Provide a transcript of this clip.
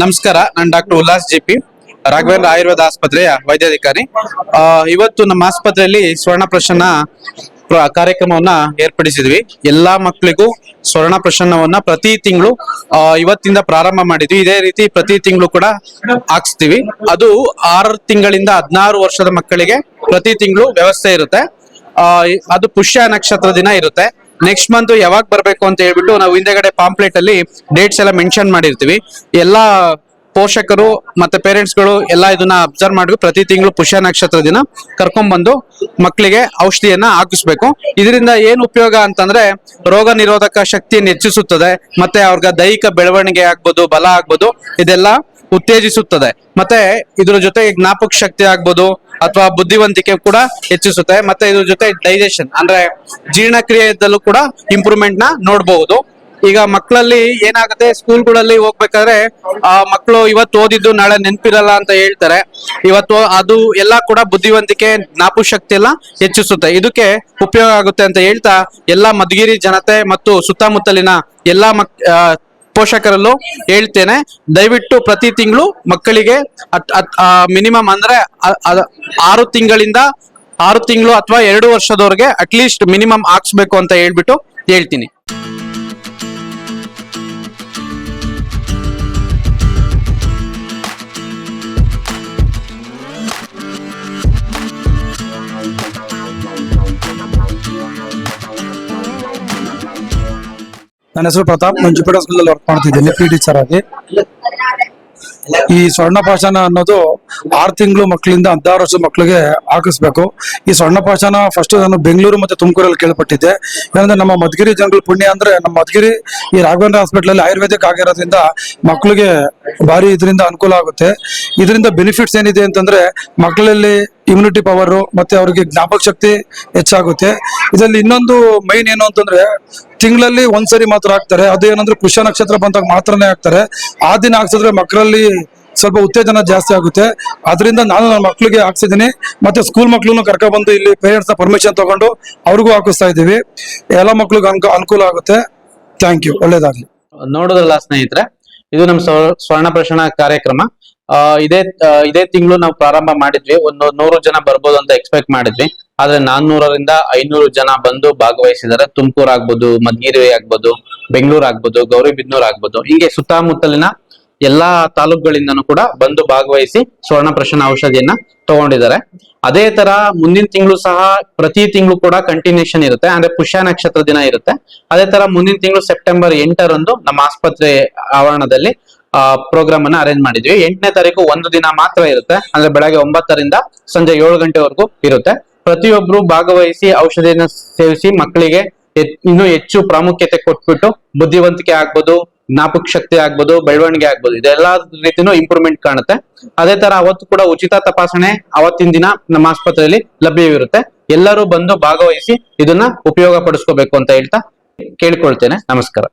ನಮಸ್ಕಾರ, ನಾನು ಡಾಕ್ಟರ್ ಉಲ್ಲಾಸ್ ಜಿ.ಪಿ. ರಾಘವೇಂದ್ರ ಆಯುರ್ವೇದ ಆಸ್ಪತ್ರೆಯ ವೈದ್ಯಾಧಿಕಾರಿ. ಇವತ್ತು ನಮ್ಮ ಆಸ್ಪತ್ರೆಯಲ್ಲಿ ಸ್ವರ್ಣ ಪ್ರಶನ್ನ ಕಾರ್ಯಕ್ರಮವನ್ನ ಏರ್ಪಡಿಸಿದ್ವಿ. ಎಲ್ಲಾ ಮಕ್ಕಳಿಗೂ ಸ್ವರ್ಣ ಪ್ರಶನ್ನವನ್ನ ಪ್ರತಿ ತಿಂಗಳು ಇವತ್ತಿಂದ ಪ್ರಾರಂಭ ಮಾಡಿದ್ವಿ. ಇದೇ ರೀತಿ ಪ್ರತಿ ತಿಂಗಳು ಕೂಡ ಹಾಕ್ಸ್ತೀವಿ. ಅದು 6 ತಿಂಗಳಿಂದ 16 ವರ್ಷದ ಮಕ್ಕಳಿಗೆ ಪ್ರತಿ ತಿಂಗಳು ವ್ಯವಸ್ಥೆ ಇರುತ್ತೆ. ಅದು ಪುಷ್ಯ ನಕ್ಷತ್ರ ದಿನ ಇರುತ್ತೆ. ನೆಕ್ಸ್ಟ್ ಮಂತ್ ಯಾವಾಗ ಬರ್ಬೇಕು ಅಂತ ಹೇಳ್ಬಿಟ್ಟು ನಾವು ಹಿಂದೆಗಡೆ ಪಾಂಪ್ಲೆಟ್ ಅಲ್ಲಿ ಡೇಟ್ಸ್ ಎಲ್ಲ ಮೆನ್ಷನ್ ಮಾಡಿರ್ತೀವಿ. ಎಲ್ಲಾ ಪೋಷಕರು ಮತ್ತೆ ಪೇರೆಂಟ್ಸ್ ಗಳು ಎಲ್ಲ ಇದನ್ನ ಅಬ್ಸರ್ವ್ ಮಾಡಿ ಪ್ರತಿ ತಿಂಗಳು ಪುಷ್ಯ ನಕ್ಷತ್ರ ದಿನ ಕರ್ಕೊಂಡ್ ಬಂದು ಮಕ್ಕಳಿಗೆ ಔಷಧಿಯನ್ನ ಹಾಕಿಸ್ಬೇಕು. ಇದರಿಂದ ಏನ್ ಉಪಯೋಗ ಅಂತಂದ್ರೆ ರೋಗ ನಿರೋಧಕ ಶಕ್ತಿಯನ್ನು ಹೆಚ್ಚಿಸುತ್ತದೆ, ಮತ್ತೆ ಅವ್ರಿಗೆ ದೈಹಿಕ ಬೆಳವಣಿಗೆ ಆಗ್ಬೋದು, ಬಲ ಆಗ್ಬೋದು, ಇದೆಲ್ಲ ಉತ್ತೇಜಿಸುತ್ತದೆ. ಮತ್ತೆ ಇದ್ರ ಜೊತೆ ಜ್ಞಾಪಕ ಶಕ್ತಿ ಆಗ್ಬೋದು ಅಥವಾ ಬುದ್ಧಿವಂತಿಕೆ ಕೂಡ ಹೆಚ್ಚಿಸುತ್ತೆ. ಮತ್ತೆ ಇದ್ರ ಜೊತೆ ಡೈಜೆಷನ್ ಅಂದ್ರೆ ಜೀರ್ಣಕ್ರಿಯೆಯಲ್ಲೂ ಕೂಡ ಇಂಪ್ರೂವ್ಮೆಂಟ್ ನ ನೋಡಬಹುದು. ಈಗ ಮಕ್ಕಳಲ್ಲಿ ಏನಾಗುತ್ತೆ, ಸ್ಕೂಲ್ಗಳಲ್ಲಿ ಹೋಗ್ಬೇಕಾದ್ರೆ ಮಕ್ಕಳು ಇವತ್ತು ಓದಿದ್ದು ನಾಳೆ ನೆನಪಿರಲ್ಲ ಅಂತ ಹೇಳ್ತಾರೆ. ಇವತ್ತು ಅದು ಎಲ್ಲ ಕೂಡ ಬುದ್ಧಿವಂತಿಕೆ, ಜ್ಞಾಪಕ ಶಕ್ತಿ ಎಲ್ಲ ಹೆಚ್ಚಿಸುತ್ತೆ. ಇದಕ್ಕೆ ಉಪಯೋಗ ಆಗುತ್ತೆ ಅಂತ ಹೇಳ್ತಾ ಎಲ್ಲಾ ಮಧುಗಿರಿ ಜನತೆ ಮತ್ತು ಸುತ್ತಮುತ್ತಲಿನ ಎಲ್ಲಾ ಪೋಷಕರಲ್ಲೂ ಹೇಳ್ತೇನೆ, ದಯವಿಟ್ಟು ಪ್ರತಿ ತಿಂಗಳು ಮಕ್ಕಳಿಗೆ ಮಿನಿಮಮ್ ಅಂದ್ರೆ 6 ತಿಂಗಳು ಅಥವಾ 2 ವರ್ಷದವರೆಗೆ ಅಟ್ಲೀಸ್ಟ್ ಮಿನಿಮಮ್ ಹಾಕ್ಸ್ಬೇಕು ಅಂತ ಹೇಳ್ತೀನಿ. ನನ್ನ ಹೆಸರು ಪ್ರತಾಪ್. ನಾನು ಜುಪಿಟರ್ ಸ್ಕೂಲ್ ವರ್ಕ್ ಮಾಡ್ತಿದ್ದೀನಿ ಪಿ ಟೀಚರ್ ಆಗಿ. ಈ ಸ್ವರ್ಣಪಾಶನ ಅನ್ನೋದು 6 ತಿಂಗಳು ಮಕ್ಕಳಿಂದ 16 ವರ್ಷದ ಮಕ್ಕಳಿಗೆ ಹಾಕಿಸ್ಬೇಕು. ಈ ಸ್ವರ್ಣಪಾಶನ ಫಸ್ಟ್ ನಾನು ಬೆಂಗಳೂರು ಮತ್ತೆ ತುಮಕೂರಲ್ಲಿ ಕೇಳ್ಪಟ್ಟಿದ್ದೆ. ಏನಂದ್ರೆ ನಮ್ಮ ಮಧುಗಿರಿ ಜನಗಳ ಪುಣ್ಯ ಅಂದ್ರೆ ನಮ್ಮ ಮಧುಗಿರಿ ಈ ರಾಘವೇಂದ್ರ ಹಾಸ್ಪಿಟಲ್ ಅಲ್ಲಿ ಆಯುರ್ವೇದಿಕ್ ಆಗಿರೋದ್ರಿಂದ ಮಕ್ಕಳಿಗೆ ಭಾರಿ ಇದರಿಂದ ಅನುಕೂಲ ಆಗುತ್ತೆ. ಇದರಿಂದ ಬೆನಿಫಿಟ್ಸ್ ಏನಿದೆ ಅಂತಂದ್ರೆ ಮಕ್ಕಳಲ್ಲಿ ಇಮ್ಯುನಿಟಿ ಪವರ್ ಮತ್ತೆ ಅವ್ರಿಗೆ ಜ್ಞಾಪಕ ಶಕ್ತಿ ಹೆಚ್ಚಾಗುತ್ತೆ. ಇದರಲ್ಲಿ ಇನ್ನೊಂದು ಮೈನ್ ಏನು ಅಂತಂದ್ರೆ ತಿಂಗಳಲ್ಲಿ ಒಂದ್ಸರಿ ಮಾತ್ರ ಹಾಕ್ತಾರೆ. ಅದು ಏನಂದ್ರೆ ಪುಷ್ಯ ನಕ್ಷತ್ರ ಬಂದಾಗ ಮಾತ್ರನೇ ಹಾಕ್ತಾರೆ. ಆ ದಿನ ಹಾಕ್ಸಿದ್ರೆ ಮಕ್ಕಳಲ್ಲಿ ಸ್ವಲ್ಪ ಉತ್ತೇಜನ ಜಾಸ್ತಿ ಆಗುತ್ತೆ. ಅದರಿಂದ ನಾನು ನನ್ನ ಮಕ್ಕಳಿಗೆ ಹಾಕ್ಸಿದ್ದೀನಿ. ಮತ್ತೆ ಸ್ಕೂಲ್ ಮಕ್ಕಳನ್ನು ಕರ್ಕೊಂಡ್ಬಂದು ಇಲ್ಲಿ ಪೇರೆಂಟ್ಸ್ ನ ಪರ್ಮಿಷನ್ ತಗೊಂಡು ಅವ್ರಿಗೂ ಹಾಕಿಸ್ತಾ ಇದ್ದೀವಿ. ಎಲ್ಲ ಮಕ್ಳಿಗೆ ಅನುಕೂಲ ಆಗುತ್ತೆ. Thank you. ಒಳ್ಳೇದಾಗ್ಲಿ. ನೋಡೋದಲ್ಲ ಸ್ನೇಹಿತರೆ, ಇದು ನಮ್ಮ ಸ್ವರ್ಣ ಪ್ರಶನ್ನ ಕಾರ್ಯಕ್ರಮ. ಇದೇ ತಿಂಗಳು ನಾವು ಪ್ರಾರಂಭ ಮಾಡಿದ್ವಿ. ಒಂದು 100 ಜನ ಬರ್ಬೋದು ಅಂತ ಎಕ್ಸ್ಪೆಕ್ಟ್ ಮಾಡಿದ್ವಿ. ಆದ್ರೆ 400ರಿಂದ 500 ಜನ ಬಂದು ಭಾಗವಹಿಸಿದ್ದಾರೆ. ತುಮಕೂರು ಆಗ್ಬೋದು, ಮಧುಗಿರಿ ಆಗ್ಬೋದು, ಬೆಂಗಳೂರು ಆಗ್ಬೋದು, ಗೌರಿಬಿದನೂರು ಆಗ್ಬೋದು, ಹೀಗೆ ಸುತ್ತಮುತ್ತಲಿನ ಎಲ್ಲಾ ತಾಲೂಕುಗಳಿಂದನೂ ಕೂಡ ಬಂದು ಭಾಗವಹಿಸಿ ಸ್ವರ್ಣ ಪ್ರಶನ್ನ ಔಷಧಿಯನ್ನ ತಗೊಂಡಿದ್ದಾರೆ. ಅದೇ ತರ ಮುಂದಿನ ತಿಂಗಳು ಸಹ ಪ್ರತಿ ತಿಂಗಳು ಕೂಡ ಕಂಟಿನ್ಯೂಷನ್ ಇರುತ್ತೆ. ಅಂದ್ರೆ ಪುಷ್ಯ ನಕ್ಷತ್ರ ದಿನ ಇರುತ್ತೆ. ಅದೇ ತರ ಮುಂದಿನ ತಿಂಗಳು ಸೆಪ್ಟೆಂಬರ್ 8ರಂದು ನಮ್ಮ ಆಸ್ಪತ್ರೆ ಆವರಣದಲ್ಲಿ ಪ್ರೋಗ್ರಾಮ್ ಅನ್ನ ಅರೇಂಜ್ ಮಾಡಿದ್ವಿ. 8ನೇ ತಾರೀಕು ಒಂದು ದಿನ ಮಾತ್ರ ಇರುತ್ತೆ. ಅಂದ್ರೆ ಬೆಳಗ್ಗೆ 9ರಿಂದ ಸಂಜೆ 7 ಗಂಟೆವರೆಗೂ ಇರುತ್ತೆ. ಪ್ರತಿಯೊಬ್ರು ಭಾಗವಹಿಸಿ ಔಷಧಿಯನ್ನ ಸೇವಿಸಿ ಮಕ್ಕಳಿಗೆ ಇನ್ನೂ ಹೆಚ್ಚು ಪ್ರಾಮುಖ್ಯತೆ ಕೊಟ್ಬಿಟ್ಟು ಬುದ್ಧಿವಂತಿಕೆ ಆಗ್ಬೋದು, ಜ್ಞಾಪಕ ಶಕ್ತಿ ಆಗ್ಬೋದು, ಬೆಳವಣಿಗೆ ಆಗ್ಬೋದು, ಇದೆಲ್ಲಾ ರೀತಿನೂ ಇಂಪ್ರೂವ್ಮೆಂಟ್ ಕಾಣುತ್ತೆ. ಅದೇ ತರ ಅವತ್ತು ಕೂಡ ಉಚಿತ ತಪಾಸಣೆ ಅವತ್ತಿನ ದಿನ ನಮ್ಮ ಆಸ್ಪತ್ರೆಯಲ್ಲಿ ಲಭ್ಯವಿರುತ್ತೆ. ಎಲ್ಲರೂ ಬಂದು ಭಾಗವಹಿಸಿ ಇದನ್ನ ಉಪಯೋಗ ಪಡಿಸ್ಕೋಬೇಕು ಅಂತ ಹೇಳ್ತಾ ಕೇಳ್ಕೊಳ್ತೇನೆ. ನಮಸ್ಕಾರ.